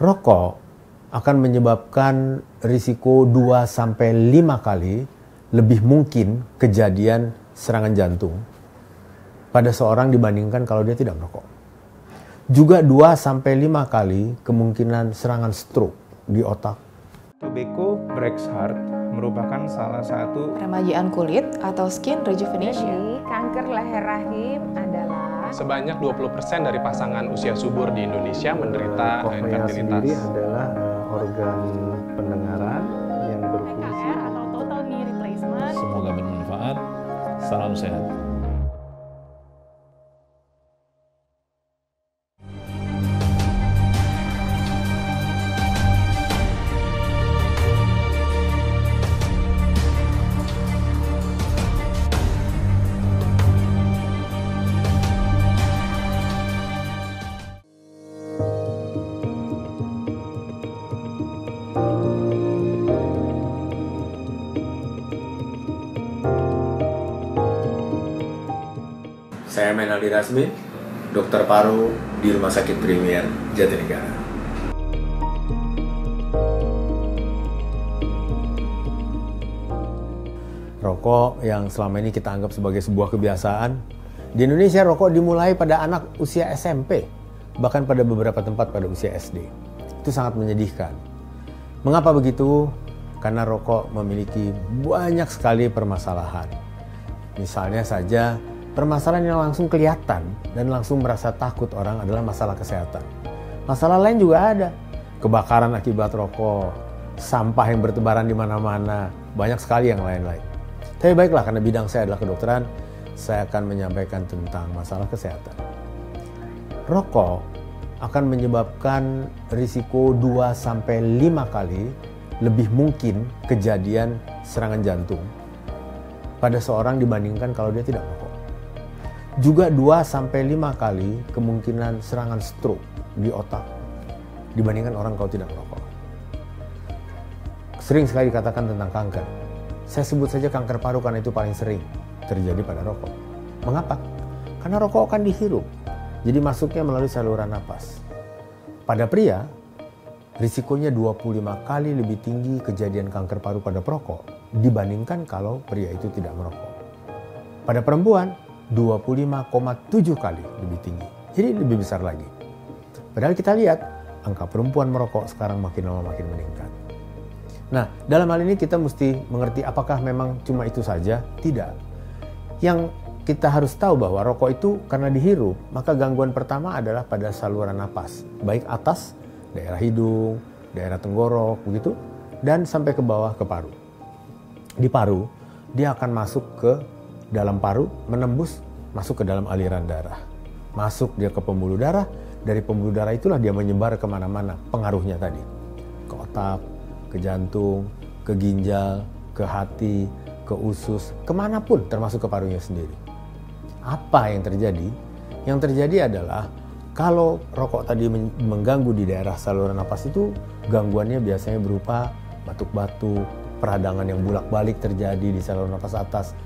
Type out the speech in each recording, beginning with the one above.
Rokok akan menyebabkan risiko 2-5 kali lebih mungkin kejadian serangan jantung pada seorang dibandingkan kalau dia tidak merokok. Juga 2-5 kali kemungkinan serangan stroke di otak. Tobacco breaks heart merupakan salah satu remajaan kulit atau skin rejuvenation. Jadi, kanker leher rahim adalah sebanyak 20% dari pasangan usia subur di Indonesia menderita Kokleya sendiri infertilitas. adalah organ pendengaran yang berfungsi. TKR atau total knee replacement. Semoga bermanfaat. Salam sehat. Saya Menaldi Rasmi, dokter paru di Rumah Sakit Premier Jatinegara. Rokok yang selama ini kita anggap sebagai sebuah kebiasaan, di Indonesia rokok dimulai pada anak usia SMP, bahkan pada beberapa tempat pada usia SD. Itu sangat menyedihkan. Mengapa begitu? Karena rokok memiliki banyak sekali permasalahan. Misalnya saja, permasalahan yang langsung kelihatan dan langsung merasa takut orang adalah masalah kesehatan. Masalah lain juga ada. Kebakaran akibat rokok, sampah yang bertebaran di mana-mana, banyak sekali yang lain-lain. Tapi baiklah, karena bidang saya adalah kedokteran, saya akan menyampaikan tentang masalah kesehatan. Rokok akan menyebabkan risiko 2-5 kali lebih mungkin kejadian serangan jantung pada seorang dibandingkan kalau dia tidak merokok. Juga 2-5 kali kemungkinan serangan stroke di otak dibandingkan orang kalau tidak merokok. Sering sekali dikatakan tentang kanker. Saya sebut saja kanker paru karena itu paling sering terjadi pada rokok. Mengapa? Karena rokok akan dihirup, jadi masuknya melalui saluran napas. Pada pria, risikonya 25 kali lebih tinggi kejadian kanker paru pada perokok dibandingkan kalau pria itu tidak merokok. Pada perempuan, 25,7 kali lebih tinggi. Jadi lebih besar lagi. Padahal kita lihat, angka perempuan merokok sekarang makin lama makin meningkat. Nah, dalam hal ini kita mesti mengerti apakah memang cuma itu saja? Tidak. Yang kita harus tahu bahwa rokok itu karena dihirup, maka gangguan pertama adalah pada saluran napas. Baik atas, daerah hidung, daerah tenggorok, begitu, dan sampai ke bawah ke paru. Di paru, dia akan masuk ke dalam paru, menembus, masuk ke dalam aliran darah. Masuk dia ke pembuluh darah, dari pembuluh darah itulah dia menyebar kemana-mana pengaruhnya tadi. Ke otak, ke jantung, ke ginjal, ke hati, ke usus, kemanapun termasuk ke parunya sendiri. Apa yang terjadi? Yang terjadi adalah kalau rokok tadi mengganggu di daerah saluran napas itu, gangguannya biasanya berupa batuk-batuk, peradangan yang bolak-balik terjadi di saluran napas atas,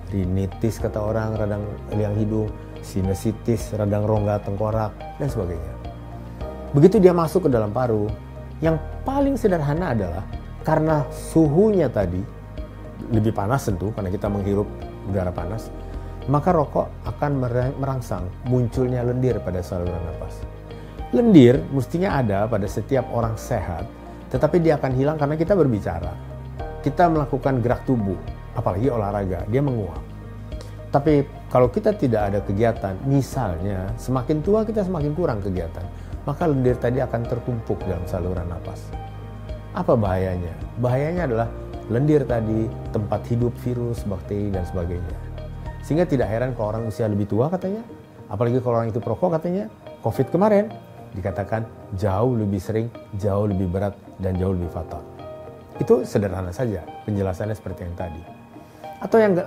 rinitis kata orang, radang liang hidung, sinusitis, radang rongga tengkorak, dan sebagainya. Begitu dia masuk ke dalam paru, yang paling sederhana adalah karena suhunya tadi lebih panas tentu, karena kita menghirup udara panas, maka rokok akan merangsang munculnya lendir pada saluran napas. Lendir mestinya ada pada setiap orang sehat, tetapi dia akan hilang karena kita berbicara. Kita melakukan gerak tubuh, apalagi olahraga, dia menguap. Tapi kalau kita tidak ada kegiatan, misalnya semakin tua kita semakin kurang kegiatan, maka lendir tadi akan tertumpuk dalam saluran napas. Apa bahayanya? Bahayanya adalah lendir tadi tempat hidup virus, bakteri, dan sebagainya. Sehingga tidak heran kalau orang usia lebih tua katanya, apalagi kalau orang itu perokok katanya, COVID kemarin dikatakan jauh lebih sering, jauh lebih berat, dan jauh lebih fatal. Itu sederhana saja penjelasannya seperti yang tadi. Atau yang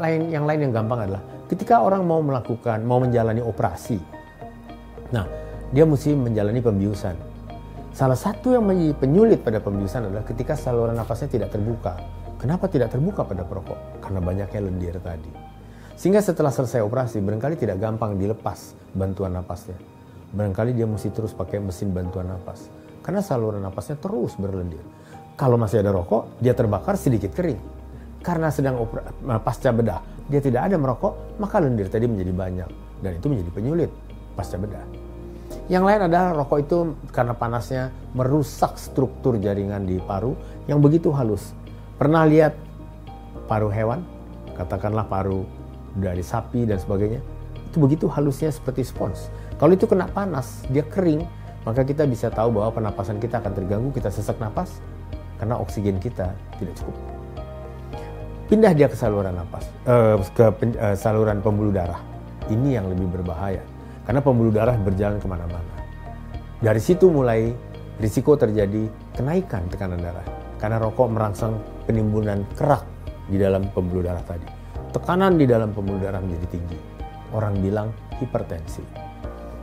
lain yang gampang adalah ketika orang mau menjalani operasi. Nah, dia mesti menjalani pembiusan. Salah satu yang menjadi penyulit pada pembiusan adalah ketika saluran nafasnya tidak terbuka. Kenapa tidak terbuka pada perokok? Karena banyaknya lendir tadi. Sehingga setelah selesai operasi, barangkali tidak gampang dilepas bantuan napasnya. Barangkali dia mesti terus pakai mesin bantuan napas. Karena saluran napasnya terus berlendir. Kalau masih ada rokok, dia terbakar sedikit kering. Karena sedang pasca bedah, dia tidak ada merokok, maka lendir tadi menjadi banyak. Dan itu menjadi penyulit pasca bedah. Yang lain adalah rokok itu karena panasnya merusak struktur jaringan di paru yang begitu halus. Pernah lihat paru hewan? Katakanlah paru dari sapi dan sebagainya. Itu begitu halusnya seperti spons. Kalau itu kena panas, dia kering, maka kita bisa tahu bahwa pernapasan kita akan terganggu, kita sesak napas karena oksigen kita tidak cukup. Pindah dia ke saluran napas, saluran pembuluh darah. Ini yang lebih berbahaya, karena pembuluh darah berjalan kemana-mana. Dari situ mulai risiko terjadi kenaikan tekanan darah, karena rokok merangsang penimbunan kerak di dalam pembuluh darah tadi. Tekanan di dalam pembuluh darah menjadi tinggi. Orang bilang hipertensi.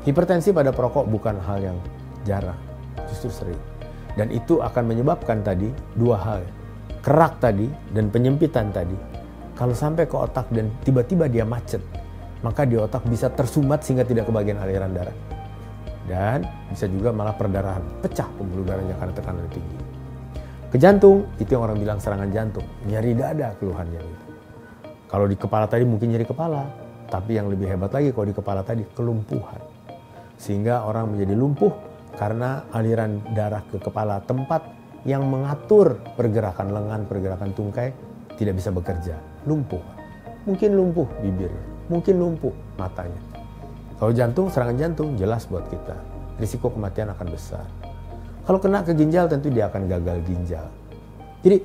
Hipertensi pada perokok bukan hal yang jarang, justru sering. Dan itu akan menyebabkan tadi dua hal. Kerak tadi dan penyempitan tadi, kalau sampai ke otak dan tiba-tiba dia macet, maka di otak bisa tersumbat sehingga tidak kebagian aliran darah. Dan bisa juga malah perdarahan, pecah pembuluh darahnya karena tekanan tinggi. Ke jantung, itu yang orang bilang serangan jantung, nyeri dada keluhannya. Kalau di kepala tadi mungkin nyeri kepala, tapi yang lebih hebat lagi kalau di kepala tadi kelumpuhan. Sehingga orang menjadi lumpuh karena aliran darah ke kepala, tempat yang mengatur pergerakan lengan, pergerakan tungkai tidak bisa bekerja, lumpuh. Mungkin lumpuh bibirnya, mungkin lumpuh matanya. Kalau jantung, serangan jantung jelas buat kita, risiko kematian akan besar. Kalau kena ke ginjal tentu dia akan gagal ginjal. Jadi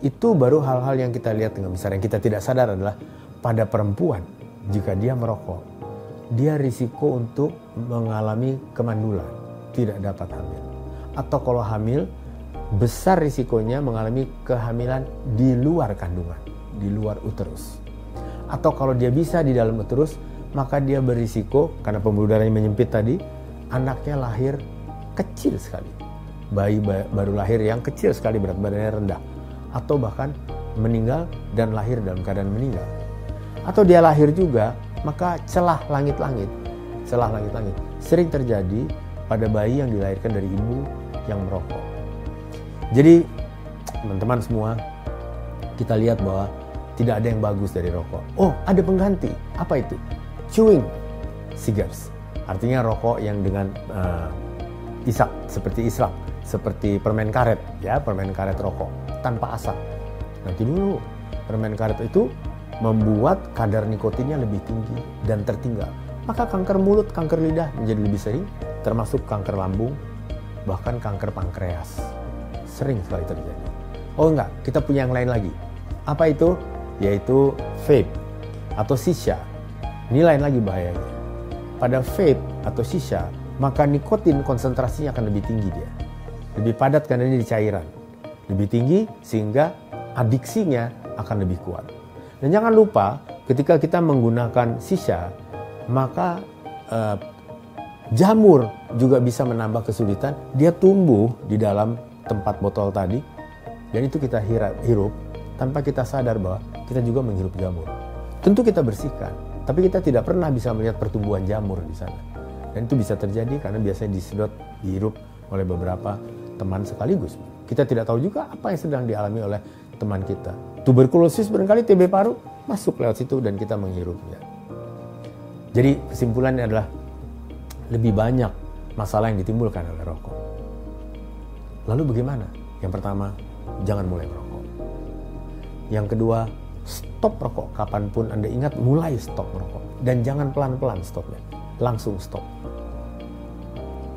itu baru hal-hal yang kita lihat dengan besar. Yang kita tidak sadar adalah pada perempuan, jika dia merokok, dia risiko untuk mengalami kemandulan, tidak dapat hamil. Atau kalau hamil, besar risikonya mengalami kehamilan di luar kandungan, di luar uterus. Atau kalau dia bisa di dalam uterus, maka dia berisiko, karena pembuluh darahnya menyempit tadi, anaknya lahir kecil sekali. Bayi baru lahir yang kecil sekali, berat badannya rendah. Atau bahkan meninggal dan lahir dalam keadaan meninggal. Atau dia lahir juga, maka celah langit-langit sering terjadi pada bayi yang dilahirkan dari ibu yang merokok. Jadi teman-teman semua, kita lihat bahwa tidak ada yang bagus dari rokok. Oh, ada pengganti. Apa itu? Chewing cigars. Artinya rokok yang dengan isap, seperti permen karet, ya, permen karet rokok tanpa asap. Nanti dulu, permen karet itu membuat kadar nikotinnya lebih tinggi dan tertinggal. Maka kanker mulut, kanker lidah menjadi lebih sering, termasuk kanker lambung, bahkan kanker pankreas. Sering sekali terjadi. Oh enggak, kita punya yang lain lagi. Apa itu? Yaitu vape atau shisha. Ini lain lagi bahayanya. Pada vape atau shisha, maka nikotin konsentrasinya akan lebih tinggi dia. Lebih padat karena ini di cairan. Lebih tinggi sehingga adiksinya akan lebih kuat. Dan jangan lupa ketika kita menggunakan shisha, maka jamur juga bisa menambah kesulitan. Dia tumbuh di dalam tempat botol tadi, dan itu kita hirup tanpa kita sadar bahwa kita juga menghirup jamur. Tentu kita bersihkan, tapi kita tidak pernah bisa melihat pertumbuhan jamur di sana. Dan itu bisa terjadi karena biasanya disedot, dihirup oleh beberapa teman sekaligus. Kita tidak tahu juga apa yang sedang dialami oleh teman kita. Tuberkulosis barangkali, TB paru, masuk lewat situ dan kita menghirupnya. Jadi kesimpulannya adalah lebih banyak masalah yang ditimbulkan oleh rokok. Lalu bagaimana? Yang pertama, jangan mulai merokok. Yang kedua, stop rokok. Kapanpun Anda ingat, mulai stop merokok. Dan jangan pelan-pelan stopnya. Langsung stop.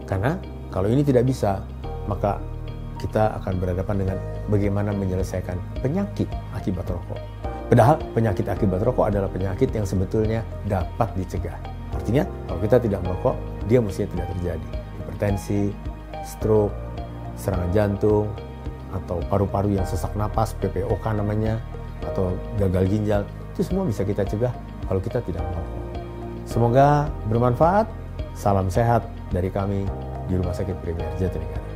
Karena kalau ini tidak bisa, maka kita akan berhadapan dengan bagaimana menyelesaikan penyakit akibat rokok. Padahal penyakit akibat rokok adalah penyakit yang sebetulnya dapat dicegah. Artinya kalau kita tidak merokok, dia mestinya tidak terjadi. Hipertensi, stroke, serangan jantung, atau paru-paru yang sesak napas, PPOK namanya, atau gagal ginjal, itu semua bisa kita cegah kalau kita tidak merokok. Semoga bermanfaat. Salam sehat dari kami di Rumah Sakit Premier Jatinegara.